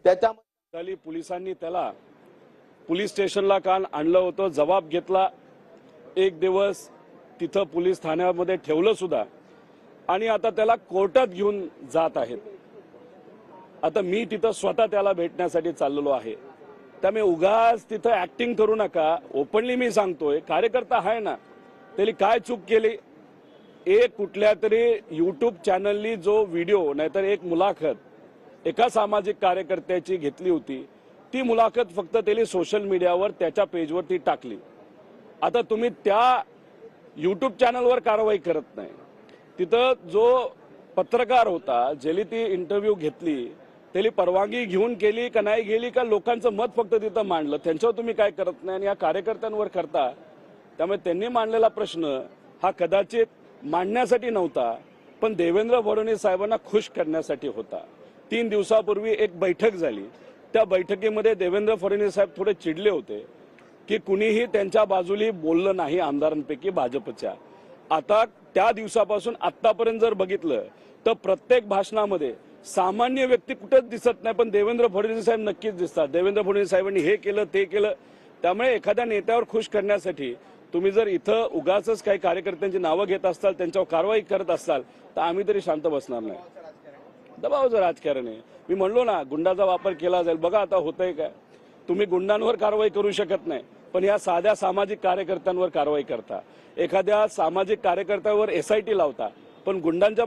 त्याच्या पोलिसांनी त्याला पोलीस स्टेशनला काल आणलं होतं, जबाब घेतला, एक दिवस तिथं पोलीस ठाण्यामध्ये ठेवलं सुद्धा आणि आता त्याला कोर्टात घेऊन जात आहेत। आता मी तिथं स्वतः त्याला भेटण्यासाठी चाललेलो आहे। त्यामुळे उगाच तिथं ऍक्टिंग करू नका। ओपनली मी सांगतोय, कार्यकर्ता आहे ना, त्याला काय चूक केली? एक कुठल्या तरी यूट्यूब चॅनलनी जो व्हिडिओ नाहीतर एक मुलाखत एका सामाजिक कार्यकर्त्याची घेतली होती, ती मुलाखत फक्त त्याने सोशल मीडियावर त्याच्या पेजवरती टाकली। आता तुम्ही त्या यूट्यूब चॅनलवर कारवाई करत नाही। तिथं जो पत्रकार होता, ज्याने ती इंटरव्ह्यू घेतली, त्याला परवानगी घेऊन केली का नाही गेली का लोकांचं मत फक्त तिथं मांडलं, त्यांच्यावर तुम्ही काय करत नाही आणि या कार्यकर्त्यांवर करता। त्यामुळे त्यांनी मांडलेला प्रश्न हा कदाचित मांडण्यासाठी नव्हता, पण देवेंद्र फडणवीस साहेबांना खुश करण्यासाठी होता। 3 दिवसापूर्वी एक बैठक झाली, त्या बैठकीमध्ये देवेंद्र फडणवीस साहेब थोडे चिडले होते की कुणीही त्यांच्या बाजूला बोललं नाही आमदारांपैकी भाजपच्या। आता त्या दिवसापासून आतापर्यंत जर बघितलं तर प्रत्येक भाषणामध्ये सामान्य व्यक्ती कुठेच दिसत नाही, पण देवेंद्र फडणवीस साहेब नक्कीच दिसतात। देवेंद्र फडणवीस साहेबांनी हे केलं ते केलं। त्यामुळे एखाद्या नेत्यावर खुश करण्यासाठी तुम्ही जर इथं उगाचच काही कार्यकर्त्यांची नावं घेत असाल, त्यांच्यावर कारवाई करत असाल, तर आम्ही तरी शांत बसणार नाही। दबावाचं राजकारण आहे। मी म्हणलो ना, गुंडाचा वापर केला जाईल। बघा आता होतंय काय। तुम्ही गुंडांवर कारवाई करू शकत नाही, पण या साध्या सामाजिक कार्यकर्त्यांवर कारवाई करता। एखाद्या सामाजिक कार्यकर्त्यावर SIT लावता, पण गुंडांच्या